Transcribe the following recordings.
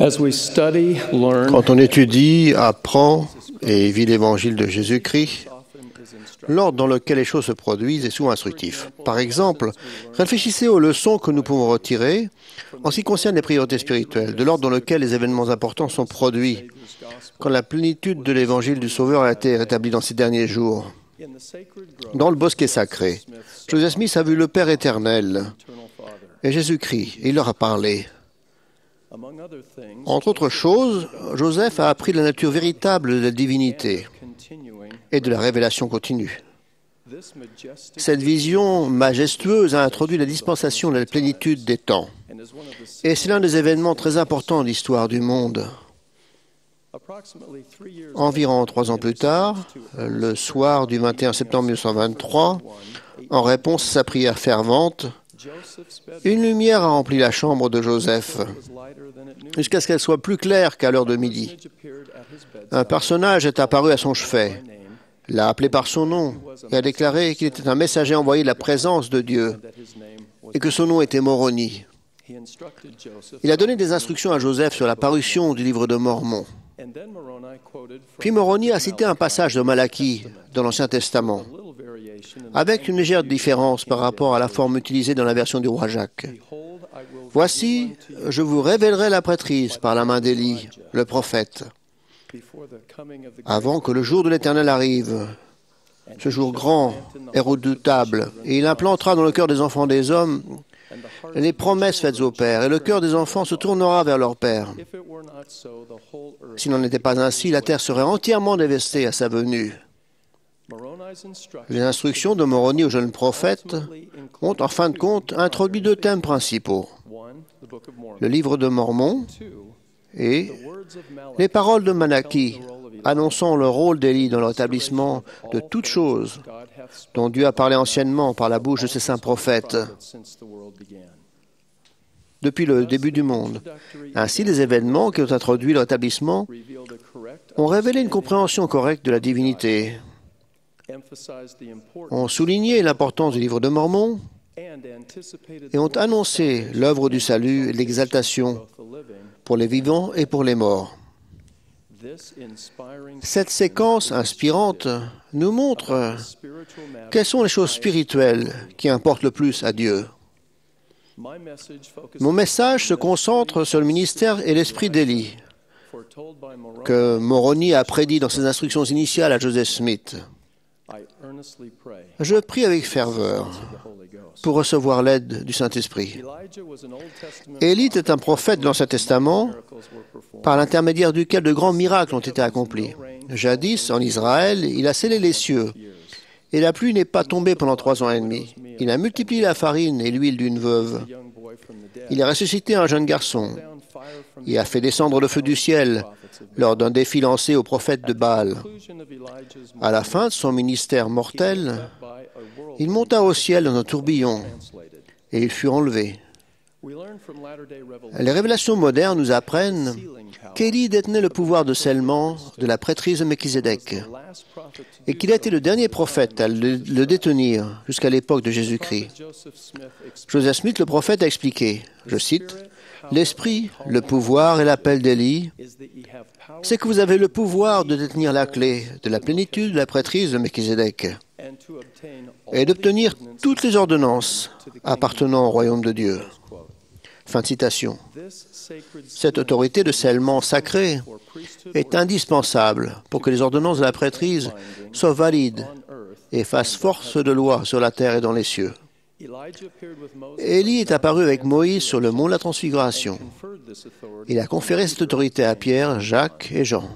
As we study, learn, Quand on étudie, apprend et vit l'évangile de Jésus-Christ, l'ordre dans lequel les choses se produisent est souvent instructif. Par exemple, réfléchissez aux leçons que nous pouvons retirer en ce qui concerne les priorités spirituelles, de l'ordre dans lequel les événements importants sont produits, quand la plénitude de l'évangile du Sauveur a été rétablie dans ces derniers jours. Dans le bosquet sacré, Joseph Smith a vu le Père éternel et Jésus-Christ, et il leur a parlé. Entre autres choses, Joseph a appris la nature véritable de la divinité et de la révélation continue. Cette vision majestueuse a introduit la dispensation de la plénitude des temps. Et c'est l'un des événements très importants de l'histoire du monde. Environ 3 ans plus tard, le soir du 21 septembre 1923, en réponse à sa prière fervente, une lumière a rempli la chambre de Joseph, jusqu'à ce qu'elle soit plus claire qu'à l'heure de midi. Un personnage est apparu à son chevet, l'a appelé par son nom et a déclaré qu'il était un messager envoyé de la présence de Dieu et que son nom était Moroni. Il a donné des instructions à Joseph sur la parution du livre de Mormon. Puis Moroni a cité un passage de Malachie dans l'Ancien Testament, avec une légère différence par rapport à la forme utilisée dans la version du roi Jacques. « Voici, je vous révélerai la prêtrise par la main d'Élie, le prophète, avant que le jour de l'Éternel arrive, ce jour grand et redoutable, et il implantera dans le cœur des enfants des hommes les promesses faites au Père, et le cœur des enfants se tournera vers leur Père. S'il n'en était pas ainsi, la terre serait entièrement dévastée à sa venue. » Les instructions de Moroni au jeune prophète ont, en fin de compte, introduit 2 thèmes principaux. Le livre de Mormon et les paroles de Malachie, annonçant le rôle d'Élie dans le rétablissement de toutes choses dont Dieu a parlé anciennement par la bouche de ses saints prophètes depuis le début du monde. Ainsi, les événements qui ont introduit le rétablissement ont révélé une compréhension correcte de la divinité, ont souligné l'importance du livre de Mormon et ont annoncé l'œuvre du salut et de l'exaltation pour les vivants et pour les morts. Cette séquence inspirante nous montre quelles sont les choses spirituelles qui importent le plus à Dieu. Mon message se concentre sur le ministère et l'esprit d'Élie, que Moroni a prédit dans ses instructions initiales à Joseph Smith. Je prie avec ferveur pour recevoir l'aide du Saint-Esprit. Élie était un prophète de l'Ancien Testament par l'intermédiaire duquel de grands miracles ont été accomplis. Jadis, en Israël, il a scellé les cieux et la pluie n'est pas tombée pendant 3 ans et demi. Il a multiplié la farine et l'huile d'une veuve. Il a ressuscité un jeune garçon. Il a fait descendre le feu du ciel lors d'un défi lancé aux prophètes de Baal. À la fin de son ministère mortel, il monta au ciel dans un tourbillon et il fut enlevé. Les révélations modernes nous apprennent qu'Élie détenait le pouvoir de scellement de la prêtrise de Melchizedek et qu'il a été le dernier prophète à le détenir jusqu'à l'époque de Jésus-Christ. Joseph Smith, le prophète, a expliqué, je cite, « L'esprit, le pouvoir et l'appel d'Élie, c'est que vous avez le pouvoir de détenir la clé de la plénitude de la prêtrise de Melchizedek et d'obtenir toutes les ordonnances appartenant au royaume de Dieu. » Fin de citation. Cette autorité de scellement sacré est indispensable pour que les ordonnances de la prêtrise soient valides et fassent force de loi sur la terre et dans les cieux. Élie est apparu avec Moïse sur le mont de la Transfiguration. Il a conféré cette autorité à Pierre, Jacques et Jean.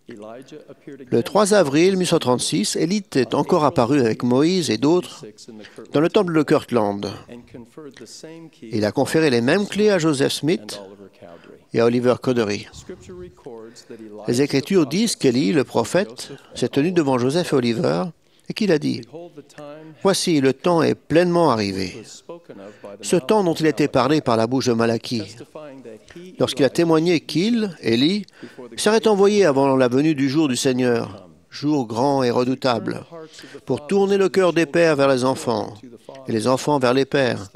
Le 3 avril 1936, Élie est encore apparu avec Moïse et d'autres dans le temple de Kirtland. Il a conféré les mêmes clés à Joseph Smith et à Oliver Cowdery. Les Écritures disent qu'Élie, le prophète, s'est tenu devant Joseph et Oliver et qu'il a dit « Voici, le temps est pleinement arrivé. » Ce temps dont il a été parlé par la bouche de Malachie, lorsqu'il a témoigné qu'il, Élie, serait envoyé avant la venue du jour du Seigneur, jour grand et redoutable, pour tourner le cœur des pères vers les enfants et les enfants vers les pères,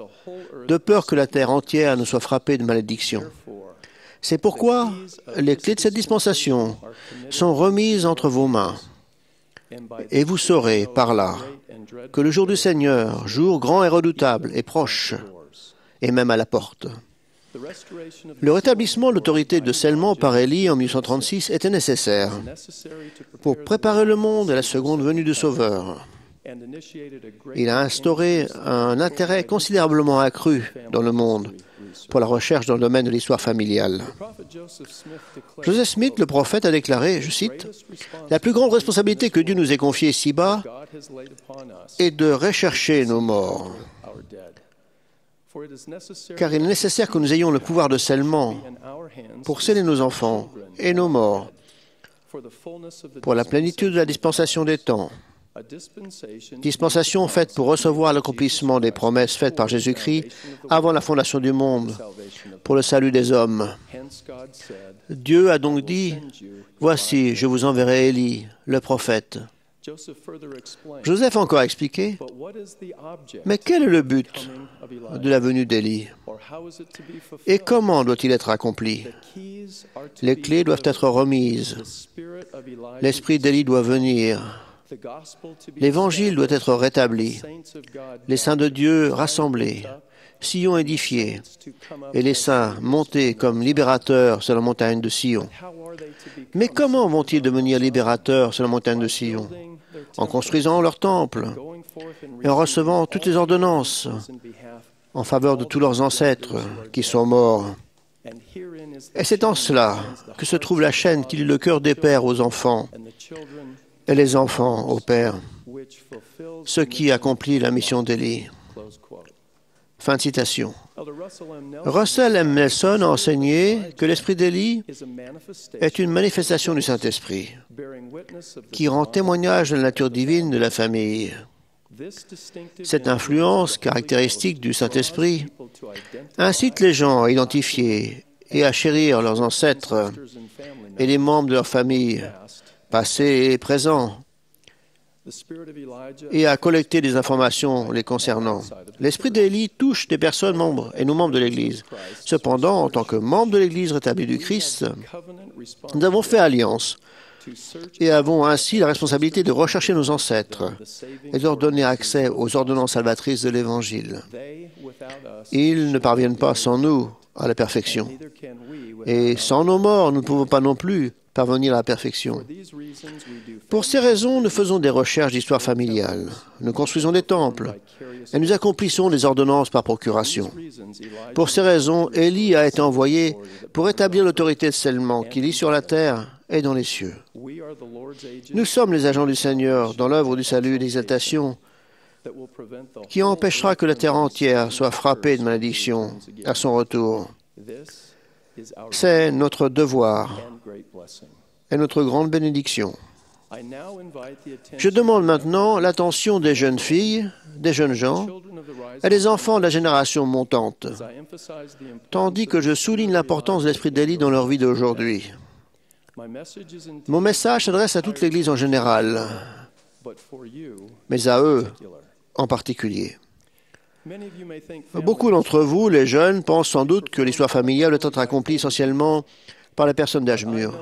de peur que la terre entière ne soit frappée de malédiction. C'est pourquoi les clés de cette dispensation sont remises entre vos mains. Et vous saurez par là que le jour du Seigneur, jour grand et redoutable, est proche, et même à la porte. Le rétablissement de l'autorité de scellement par Élie en 1836 était nécessaire pour préparer le monde à la seconde venue du Sauveur. Il a instauré un intérêt considérablement accru dans le monde pour la recherche dans le domaine de l'histoire familiale. Joseph Smith, le prophète, a déclaré, je cite, « La plus grande responsabilité que Dieu nous ait confiée ici-bas est de rechercher nos morts. Car il est nécessaire que nous ayons le pouvoir de scellement pour sceller nos enfants et nos morts pour la plénitude de la dispensation des temps. Dispensation faite pour recevoir l'accomplissement des promesses faites par Jésus-Christ avant la fondation du monde pour le salut des hommes. Dieu a donc dit, « Voici, je vous enverrai Élie, le prophète. » Joseph a encore expliqué, mais quel est le but de la venue d'Élie? Et comment doit-il être accompli? Les clés doivent être remises. L'esprit d'Élie doit venir. L'Évangile doit être rétabli. Les saints de Dieu rassemblés, Sion édifié, et les saints montés comme libérateurs sur la montagne de Sion. Mais comment vont-ils devenir libérateurs sur la montagne de Sion? En construisant leur temple et en recevant toutes les ordonnances en faveur de tous leurs ancêtres qui sont morts. Et c'est en cela que se trouve la chaîne qui lie le cœur des pères aux enfants et les enfants aux pères, ce qui accomplit la mission d'Élie. Fin de citation. Russell M. Nelson a enseigné que l'esprit d'Élie est une manifestation du Saint-Esprit qui rend témoignage de la nature divine de la famille. Cette influence caractéristique du Saint-Esprit incite les gens à identifier et à chérir leurs ancêtres et les membres de leur famille, passés et présents, et à collecter des informations les concernant. L'esprit d'Élie touche des personnes membres et nous membres de l'Église. Cependant, en tant que membres de l'Église rétablie du Christ, nous avons fait alliance et avons ainsi la responsabilité de rechercher nos ancêtres et de leur donner accès aux ordonnances salvatrices de l'Évangile. Ils ne parviennent pas sans nous à la perfection. Et sans nos morts, nous ne pouvons pas non plus parvenir à la perfection. Pour ces raisons, nous faisons des recherches d'histoire familiale, nous construisons des temples et nous accomplissons des ordonnances par procuration. Pour ces raisons, Élie a été envoyé pour établir l'autorité de scellement qui lit sur la terre et dans les cieux. Nous sommes les agents du Seigneur dans l'œuvre du salut et d'exaltation qui empêchera que la terre entière soit frappée de malédiction à son retour. C'est notre devoir et notre grande bénédiction. Je demande maintenant l'attention des jeunes filles, des jeunes gens et des enfants de la génération montante, tandis que je souligne l'importance de l'esprit d'Élie dans leur vie d'aujourd'hui. Mon message s'adresse à toute l'Église en général, mais à eux en particulier. Beaucoup d'entre vous, les jeunes, pensent sans doute que l'histoire familiale doit être accomplie essentiellement par les personnes d'âge mûr.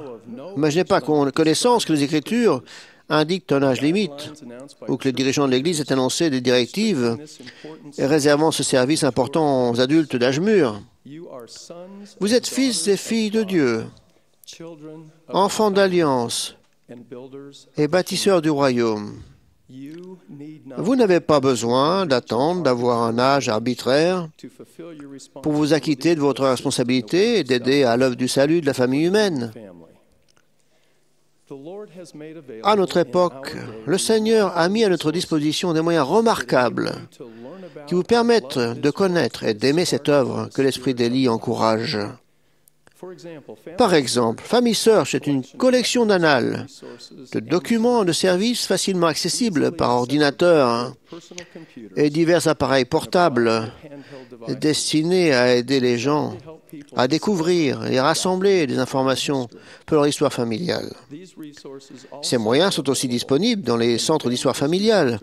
Mais je n'ai pas connaissance que les Écritures indiquent un âge limite ou que les dirigeants de l'Église aient annoncé des directives et réservant ce service important aux adultes d'âge mûr. Vous êtes fils et filles de Dieu, enfants d'alliance et bâtisseurs du royaume. Vous n'avez pas besoin d'attendre d'avoir un âge arbitraire pour vous acquitter de votre responsabilité et d'aider à l'œuvre du salut de la famille humaine. À notre époque, le Seigneur a mis à notre disposition des moyens remarquables qui vous permettent de connaître et d'aimer cette œuvre que l'esprit d'Élie encourage. Par exemple, Family Search est une collection d'annales, de documents et de services facilement accessibles par ordinateur et divers appareils portables destinés à aider les gens à découvrir et rassembler des informations pour leur histoire familiale. Ces moyens sont aussi disponibles dans les centres d'histoire familiale,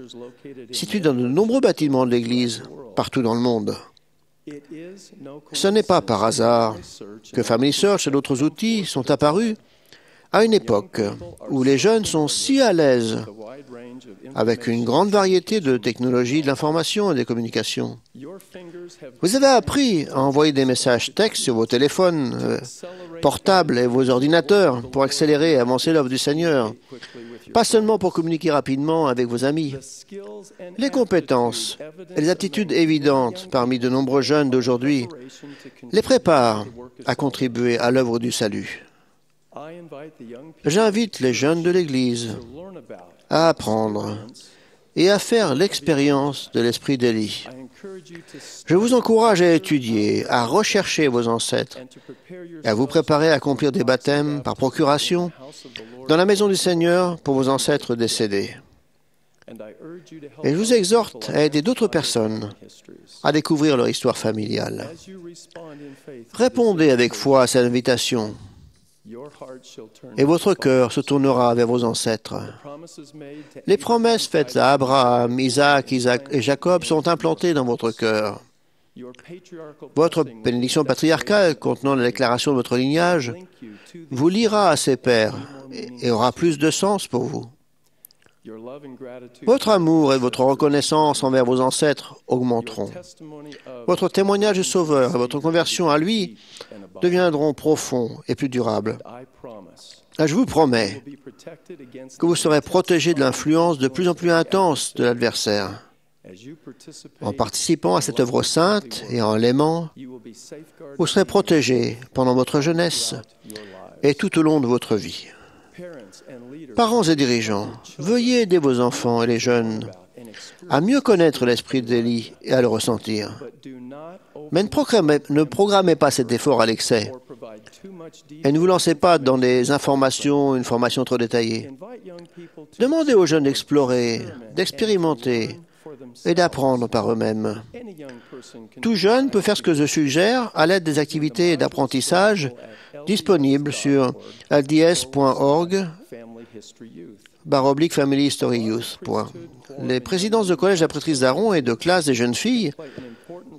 situés dans de nombreux bâtiments de l'Église, partout dans le monde. Ce n'est pas par hasard que Family Search et d'autres outils sont apparus à une époque où les jeunes sont si à l'aise avec une grande variété de technologies de l'information et des communications. Vous avez appris à envoyer des messages textes sur vos téléphones portables et vos ordinateurs pour accélérer et avancer l'œuvre du Seigneur, pas seulement pour communiquer rapidement avec vos amis. Les compétences et les aptitudes évidentes parmi de nombreux jeunes d'aujourd'hui les préparent à contribuer à l'œuvre du salut. J'invite les jeunes de l'Église à apprendre et à faire l'expérience de l'esprit d'Élie. Je vous encourage à étudier, à rechercher vos ancêtres et à vous préparer à accomplir des baptêmes par procuration dans la maison du Seigneur pour vos ancêtres décédés. Et je vous exhorte à aider d'autres personnes à découvrir leur histoire familiale. Répondez avec foi à cette invitation et votre cœur se tournera vers vos ancêtres. Les promesses faites à Abraham, Isaac et Jacob sont implantées dans votre cœur. Votre bénédiction patriarcale contenant la déclaration de votre lignage vous liera à ses pères et aura plus de sens pour vous. Votre amour et votre reconnaissance envers vos ancêtres augmenteront. Votre témoignage de Sauveur et votre conversion à lui deviendront profonds et plus durables. Et je vous promets que vous serez protégés de l'influence de plus en plus intense de l'adversaire. En participant à cette œuvre sainte et en l'aimant, vous serez protégés pendant votre jeunesse et tout au long de votre vie. Parents et dirigeants, veuillez aider vos enfants et les jeunes à mieux connaître l'esprit d'Élie et à le ressentir. Mais ne programmez pas cet effort à l'excès et ne vous lancez pas dans des informations, une formation trop détaillée. Demandez aux jeunes d'explorer, d'expérimenter et d'apprendre par eux-mêmes. Tout jeune peut faire ce que je suggère à l'aide des activités d'apprentissage disponibles sur lds.org/Family History Youth. Les présidences de collège d'apprêtrices d'Aaron et de classes des jeunes filles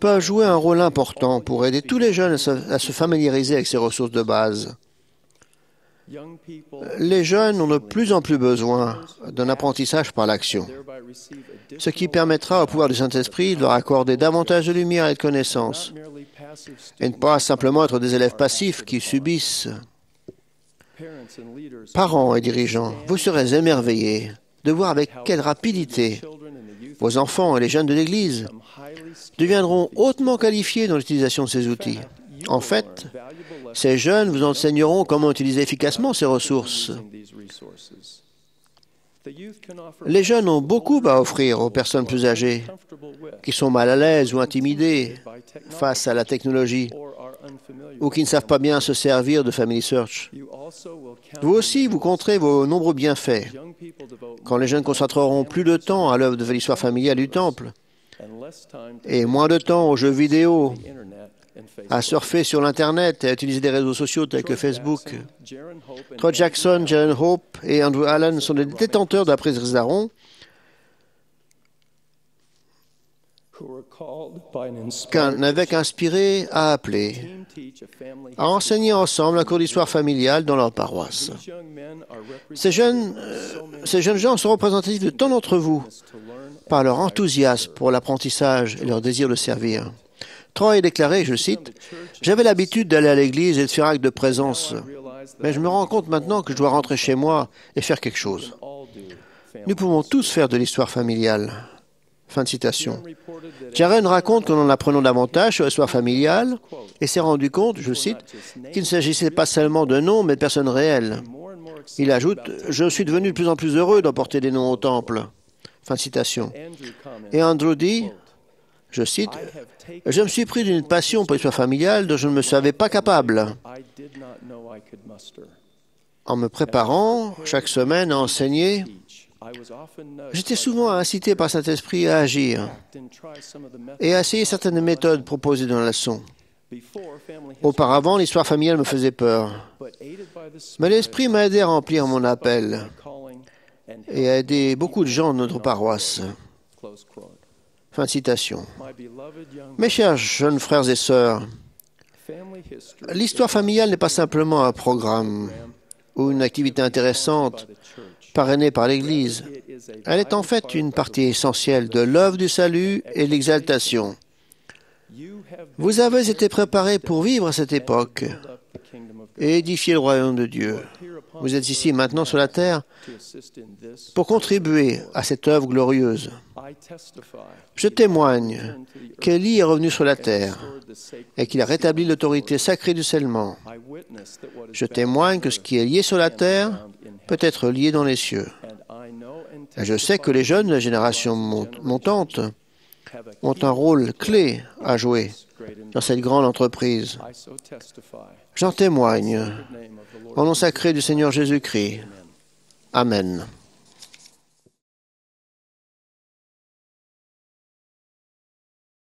peuvent jouer un rôle important pour aider tous les jeunes à se familiariser avec ces ressources de base. Les jeunes ont de plus en plus besoin d'un apprentissage par l'action, ce qui permettra au pouvoir du Saint-Esprit de leur accorder davantage de lumière et de connaissances, et ne pas simplement être des élèves passifs qui subissent. Parents et dirigeants, vous serez émerveillés de voir avec quelle rapidité vos enfants et les jeunes de l'Église deviendront hautement qualifiés dans l'utilisation de ces outils. En fait, ces jeunes vous enseigneront comment utiliser efficacement ces ressources. Les jeunes ont beaucoup à offrir aux personnes plus âgées, qui sont mal à l'aise ou intimidées face à la technologie, ou qui ne savent pas bien se servir de Family Search. Vous aussi, vous compterez vos nombreux bienfaits quand les jeunes consacreront plus de temps à l'œuvre de l'histoire familiale du Temple et moins de temps aux jeux vidéo, à surfer sur l'Internet et à utiliser des réseaux sociaux tels que Facebook. Troy Jackson, Jalen Hope et Andrew Allen sont des détenteurs de la prêtrise d'Aaron qu'un évêque inspiré a appelé à enseigner ensemble un cours d'histoire familiale dans leur paroisse. Ces jeunes gens sont représentatifs de tant d'entre vous par leur enthousiasme pour l'apprentissage et leur désir de servir. Troy a déclaré, je cite, « J'avais l'habitude d'aller à l'église et de faire acte de présence, mais je me rends compte maintenant que je dois rentrer chez moi et faire quelque chose. Nous pouvons tous faire de l'histoire familiale. » Fin de citation. Jaren raconte qu'en apprenant davantage sur l'histoire familiale, et s'est rendu compte, je cite, qu'il ne s'agissait pas seulement de noms, mais de personnes réelles. Il ajoute, « Je suis devenu de plus en plus heureux d'emporter des noms au temple. » Fin de citation. Et Andrew dit, je cite, « Je me suis pris d'une passion pour l'histoire familiale dont je ne me savais pas capable. En me préparant chaque semaine à enseigner, j'étais souvent incité par Saint-Esprit à agir et à essayer certaines méthodes proposées dans la leçon. Auparavant, l'histoire familiale me faisait peur, mais l'Esprit m'a aidé à remplir mon appel et à aider beaucoup de gens de notre paroisse. » Fin de citation. Mes chers jeunes frères et sœurs, l'histoire familiale n'est pas simplement un programme ou une activité intéressante parrainée par l'Église. Elle est en fait une partie essentielle de l'œuvre du salut et de l'exaltation. Vous avez été préparés pour vivre à cette époque et édifier le royaume de Dieu. Vous êtes ici maintenant sur la terre pour contribuer à cette œuvre glorieuse. Je témoigne qu'Élie est revenu sur la terre et qu'il a rétabli l'autorité sacrée du scellement. Je témoigne que ce qui est lié sur la terre peut être lié dans les cieux. Et je sais que les jeunes de la génération montante ont un rôle clé à jouer dans cette grande entreprise. J'en témoigne au nom sacré du Seigneur Jésus-Christ. Amen.